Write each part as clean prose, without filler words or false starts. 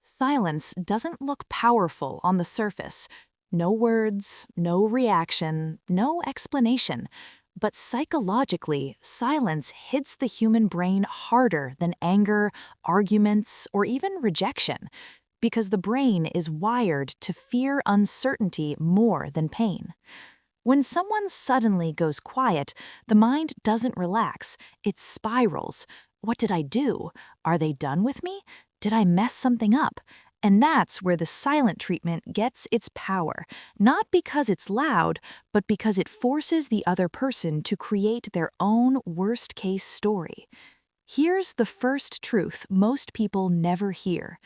Silence doesn't look powerful on the surface. No words, no reaction, no explanation. But psychologically, silence hits the human brain harder than anger, arguments, or even rejection, because the brain is wired to fear uncertainty more than pain. When someone suddenly goes quiet, the mind doesn't relax, it spirals. What did I do? Are they done with me? Did I mess something up? And that's where the silent treatment gets its power, not because it's loud, but because it forces the other person to create their own worst-case story. Here's the first truth most people never hear.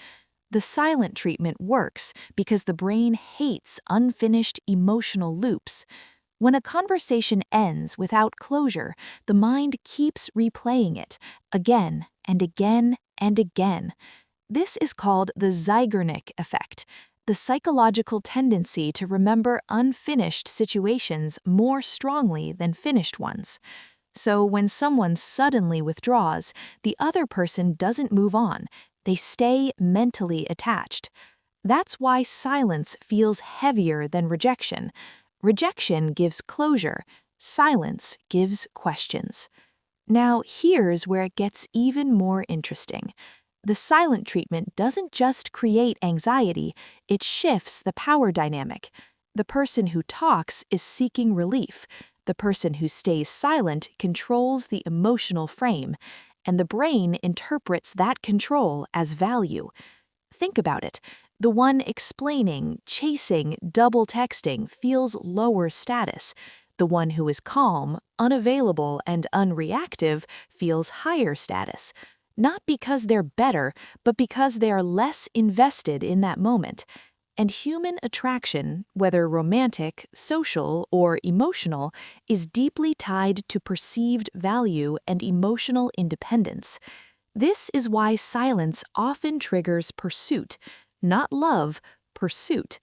The silent treatment works because the brain hates unfinished emotional loops. When a conversation ends without closure, the mind keeps replaying it again and again and again. This is called the Zeigarnik effect, the psychological tendency to remember unfinished situations more strongly than finished ones. So when someone suddenly withdraws, the other person doesn't move on. They stay mentally attached. That's why silence feels heavier than rejection. Rejection gives closure. Silence gives questions. Now, here's where it gets even more interesting. The silent treatment doesn't just create anxiety, it shifts the power dynamic. The person who talks is seeking relief. The person who stays silent controls the emotional frame, and the brain interprets that control as value. Think about it. The one explaining, chasing, double texting feels lower status. The one who is calm, unavailable, and unreactive feels higher status. Not because they're better, but because they are less invested in that moment. And human attraction, whether romantic, social, or emotional, is deeply tied to perceived value and emotional independence. This is why silence often triggers pursuit, not love, pursuit.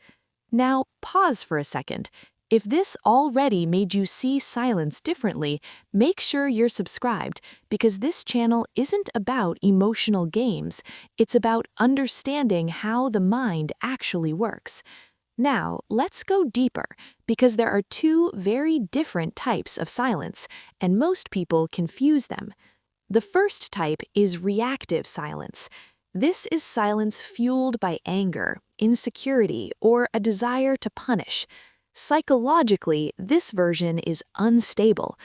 Now, pause for a second. If this already made you see silence differently, make sure you're subscribed, because this channel isn't about emotional games, it's about understanding how the mind actually works. Now, let's go deeper, because there are two very different types of silence, and most people confuse them. The first type is reactive silence. This is silence fueled by anger, insecurity, or a desire to punish. Psychologically, this version is unstable.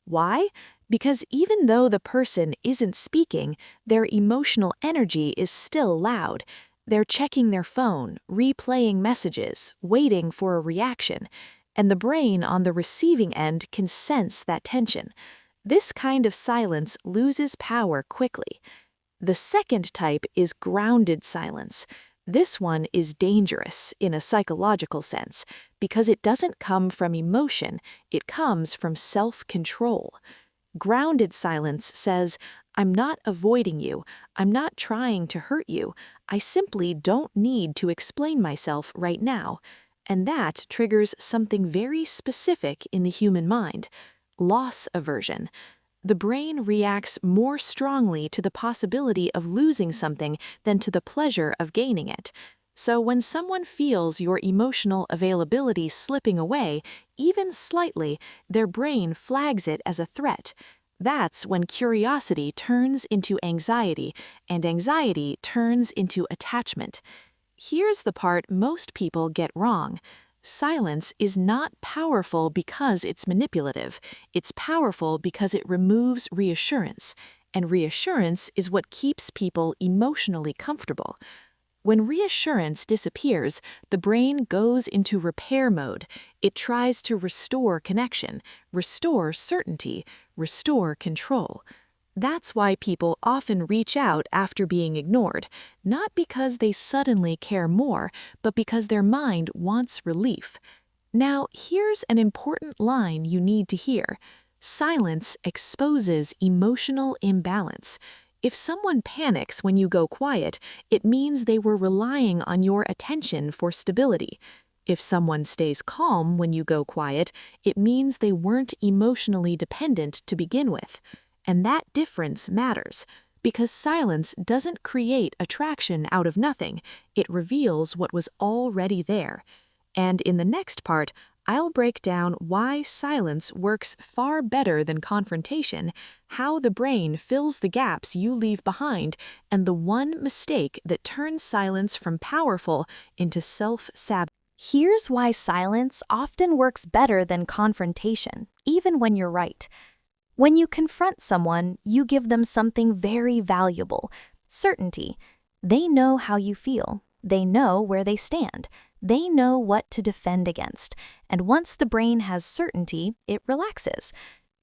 Why? Because even though the person isn't speaking, their emotional energy is still loud. They're checking their phone, replaying messages, waiting for a reaction, and the brain on the receiving end can sense that tension. This kind of silence loses power quickly. The second type is grounded silence. This one is dangerous in a psychological sense because it doesn't come from emotion, it comes from self-control. Grounded silence says, "I'm not avoiding you, I'm not trying to hurt you, I simply don't need to explain myself right now." And that triggers something very specific in the human mind: loss aversion. The brain reacts more strongly to the possibility of losing something than to the pleasure of gaining it. So when someone feels your emotional availability slipping away, even slightly, their brain flags it as a threat. That's when curiosity turns into anxiety, and anxiety turns into attachment. Here's the part most people get wrong. Silence is not powerful because it's manipulative. It's powerful because it removes reassurance, and reassurance is what keeps people emotionally comfortable. When reassurance disappears, the brain goes into repair mode. It tries to restore connection, restore certainty, restore control. That's why people often reach out after being ignored, not because they suddenly care more, but because their mind wants relief. Now, here's an important line you need to hear. Silence exposes emotional imbalance. If someone panics when you go quiet, it means they were relying on your attention for stability. If someone stays calm when you go quiet, it means they weren't emotionally dependent to begin with. And that difference matters, because silence doesn't create attraction out of nothing, it reveals what was already there. And in the next part, I'll break down why silence works far better than confrontation, how the brain fills the gaps you leave behind, and the one mistake that turns silence from powerful into self-sabotage. Here's why silence often works better than confrontation, even when you're right. When you confront someone, you give them something very valuable: certainty. They know how you feel. They know where they stand. They know what to defend against. And once the brain has certainty, it relaxes.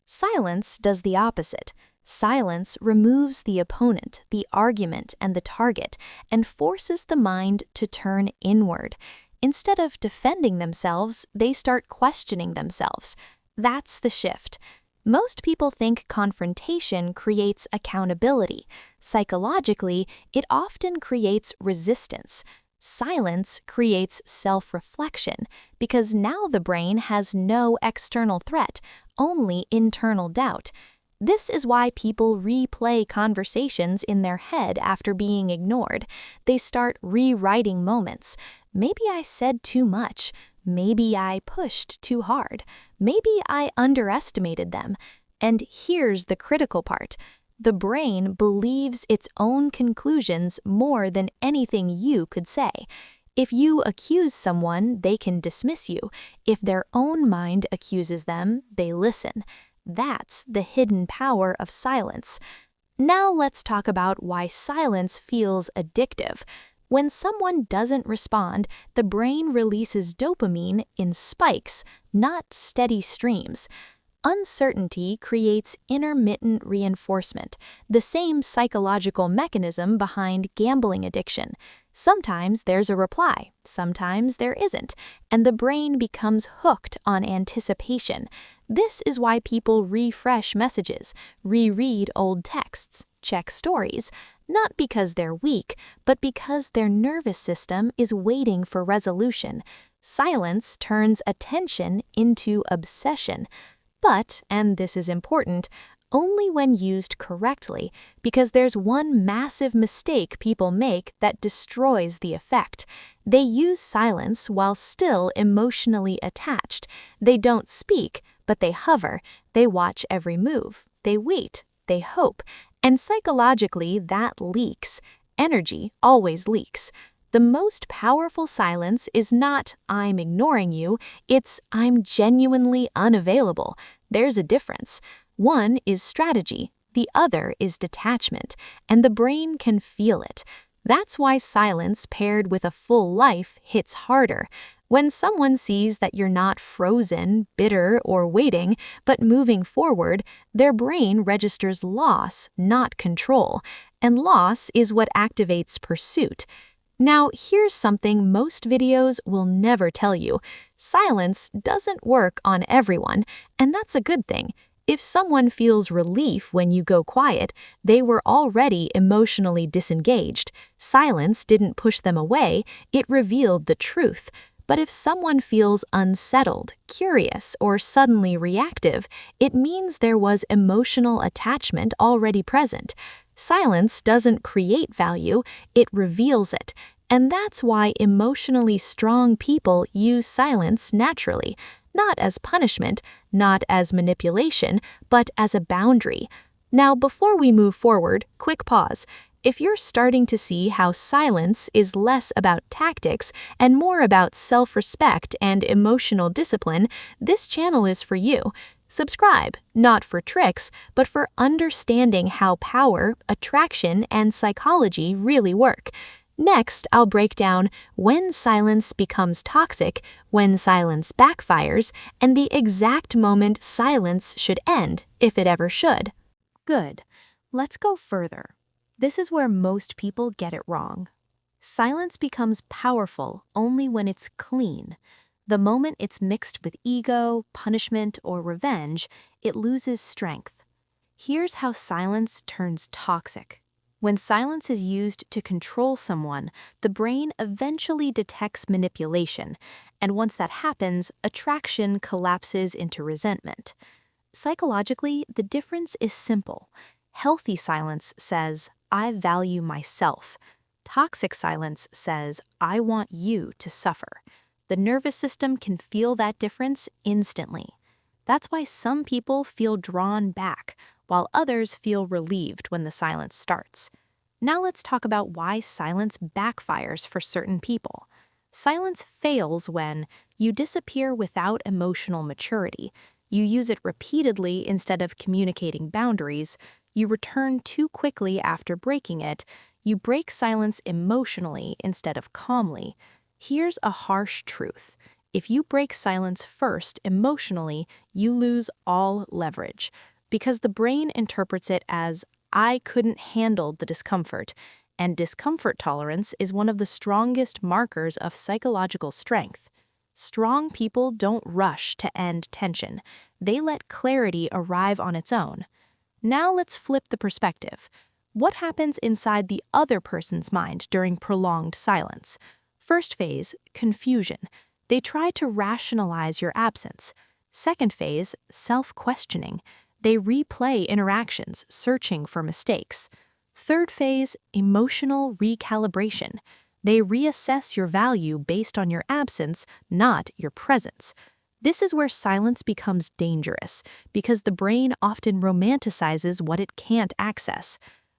Silence does the opposite. Silence removes the opponent, the argument, and the target, and forces the mind to turn inward. Instead of defending themselves, they start questioning themselves. That's the shift. Most people think confrontation creates accountability. Psychologically, it often creates resistance. Silence creates self-reflection, because now the brain has no external threat, only internal doubt. This is why people replay conversations in their head after being ignored. They start rewriting moments. Maybe I said too much. Maybe I pushed too hard. Maybe I underestimated them. And here's the critical part. The brain believes its own conclusions more than anything you could say. If you accuse someone, they can dismiss you. If their own mind accuses them, they listen. That's the hidden power of silence. Now let's talk about why silence feels addictive. When someone doesn't respond, the brain releases dopamine in spikes, not steady streams. Uncertainty creates intermittent reinforcement, the same psychological mechanism behind gambling addiction. Sometimes there's a reply, sometimes there isn't, and the brain becomes hooked on anticipation. This is why people refresh messages, reread old texts, check stories, not because they're weak, but because their nervous system is waiting for resolution. Silence turns attention into obsession. But, and this is important, only when used correctly, because there's one massive mistake people make that destroys the effect. They use silence while still emotionally attached. They don't speak, but they hover. They watch every move. They wait. They hope. And psychologically, that leaks. Energy always leaks. The most powerful silence is not "I'm ignoring you," it's "I'm genuinely unavailable." There's a difference. One is strategy, the other is detachment, and the brain can feel it. That's why silence paired with a full life hits harder. When someone sees that you're not frozen, bitter, or waiting, but moving forward, their brain registers loss, not control, and loss is what activates pursuit. Now, here's something most videos will never tell you. Silence doesn't work on everyone, and that's a good thing. If someone feels relief when you go quiet, they were already emotionally disengaged. Silence didn't push them away, it revealed the truth. But if someone feels unsettled, curious, or suddenly reactive, it means there was emotional attachment already present. Silence doesn't create value, it reveals it. And that's why emotionally strong people use silence naturally, not as punishment, not as manipulation, but as a boundary. Now, before we move forward, quick pause. If you're starting to see how silence is less about tactics and more about self-respect and emotional discipline, this channel is for you. Subscribe, not for tricks, but for understanding how power, attraction, and psychology really work. Next, I'll break down when silence becomes toxic, when silence backfires, and the exact moment silence should end, if it ever should. Good. Let's go further. This is where most people get it wrong. Silence becomes powerful only when it's clean. The moment it's mixed with ego, punishment, or revenge, it loses strength. Here's how silence turns toxic. When silence is used to control someone, the brain eventually detects manipulation, and once that happens, attraction collapses into resentment. Psychologically, the difference is simple. Healthy silence says, I value myself. Toxic silence says, I want you to suffer. The nervous system can feel that difference instantly. That's why some people feel drawn back, while others feel relieved when the silence starts. Now let's talk about why silence backfires for certain people. Silence fails when you disappear without emotional maturity, you use it repeatedly instead of communicating boundaries, you return too quickly after breaking it, you break silence emotionally instead of calmly. Here's a harsh truth. If you break silence first emotionally, you lose all leverage, because the brain interprets it as, I couldn't handle the discomfort, and discomfort tolerance is one of the strongest markers of psychological strength. Strong people don't rush to end tension. They let clarity arrive on its own. Now let's flip the perspective. What happens inside the other person's mind during prolonged silence? First phase, confusion. They try to rationalize your absence. Second phase, self-questioning. They replay interactions, searching for mistakes. Third phase, emotional recalibration. They reassess your value based on your absence, not your presence. This is where silence becomes dangerous, because the brain often romanticizes what it can't access.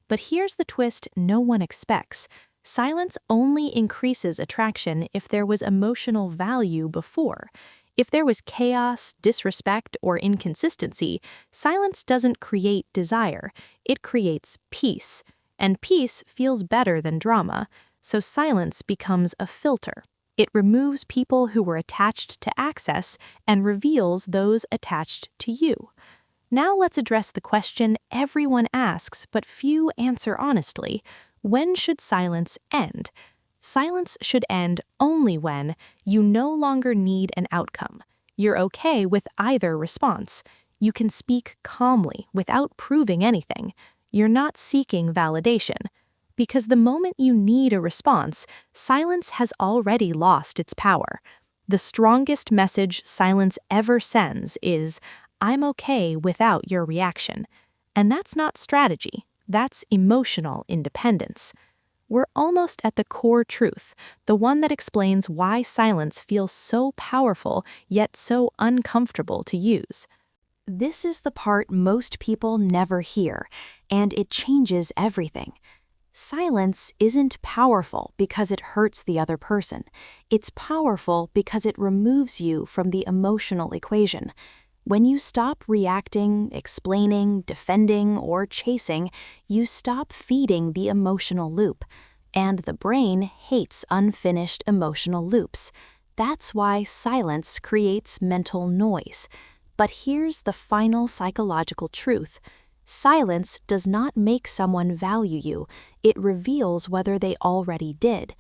But here's the twist no one expects. Silence only increases attraction if there was emotional value before. If there was chaos, disrespect, or inconsistency, silence doesn't create desire, it creates peace. And peace feels better than drama, so silence becomes a filter. It removes people who were attached to access and reveals those attached to you. Now let's address the question everyone asks but few answer honestly. When should silence end? Silence should end only when you no longer need an outcome. You're okay with either response. You can speak calmly without proving anything. You're not seeking validation. Because the moment you need a response, silence has already lost its power. The strongest message silence ever sends is, I'm okay without your reaction. And that's not strategy, that's emotional independence. We're almost at the core truth, the one that explains why silence feels so powerful yet so uncomfortable to use. This is the part most people never hear, and it changes everything. Silence isn't powerful because it hurts the other person. It's powerful because it removes you from the emotional equation. When you stop reacting, explaining, defending, or chasing, you stop feeding the emotional loop. And the brain hates unfinished emotional loops. That's why silence creates mental noise. But here's the final psychological truth. Silence does not make someone value you. It reveals whether they already did.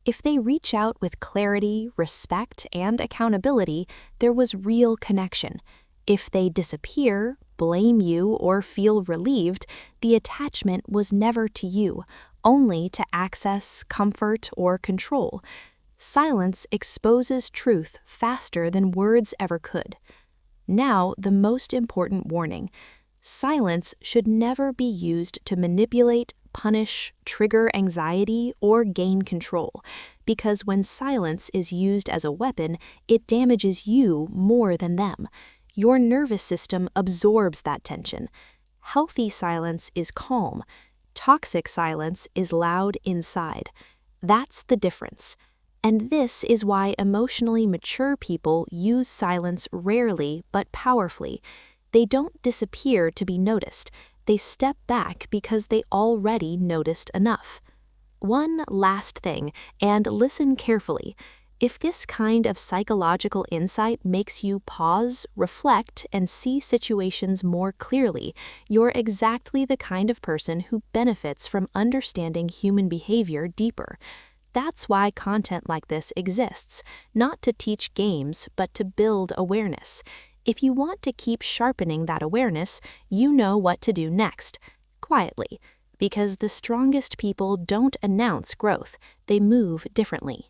If they reach out with clarity, respect, and accountability, there was real connection. If they disappear, blame you, or feel relieved, the attachment was never to you, only to access, comfort, or control. Silence exposes truth faster than words ever could. Now, the most important warning. Silence should never be used to manipulate, punish, trigger anxiety, or gain control, because when silence is used as a weapon, it damages you more than them. Your nervous system absorbs that tension. Healthy silence is calm. Toxic silence is loud inside. That's the difference. And this is why emotionally mature people use silence rarely but powerfully. They don't disappear to be noticed. They step back because they already noticed enough. One last thing, and listen carefully. If this kind of psychological insight makes you pause, reflect, and see situations more clearly, you're exactly the kind of person who benefits from understanding human behavior deeper. That's why content like this exists, not to teach games, but to build awareness. If you want to keep sharpening that awareness, you know what to do next. Quietly. Because the strongest people don't announce growth, they move differently.